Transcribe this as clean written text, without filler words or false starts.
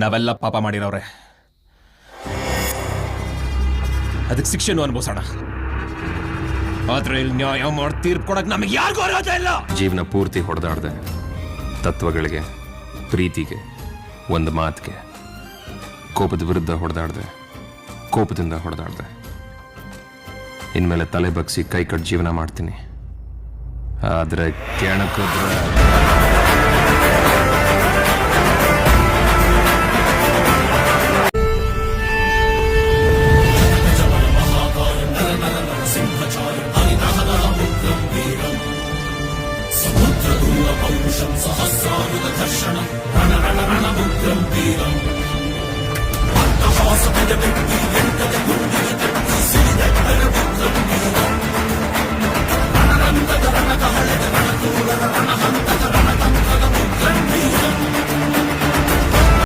ನಾವೆಲ್ಲ ಪಾಪ ಮಾಡಿರೋರೆ, ಅದಕ್ಕೆ ಶಿಕ್ಷೆನೂ ಅನುಭವಿಸೋಣ. ಆದ್ರೆ ಇಲ್ಲಿ ನ್ಯಾಯ ಮಾಡಿ ತೀರ್ಪು ಕೊಡಕ್ ನಮಗೆ ಯಾರಿಗೂ ಅರ್ಹತೆ ಇಲ್ಲ. ಜೀವನ ಪೂರ್ತಿ ಹೊಡೆದಾಡ್ದೆ, ತತ್ವಗಳಿಗೆ, ಪ್ರೀತಿಗೆ, ಒಂದು ಮಾತಿಗೆ, ಕೋಪದ ವಿರುದ್ಧ ಹೊಡೆದಾಡ್ದೆ, ಕೋಪದಿಂದ ಹೊಡೆದಾಡ್ದೆ. ಇನ್ಮೇಲೆ ತಲೆ ಬಗ್ಸಿ ಕೈ ಕಟ್ ಜೀವನ ಮಾಡ್ತೀನಿ. ಆದ್ರೆ ಕೆಣಕಿದ್ರೆ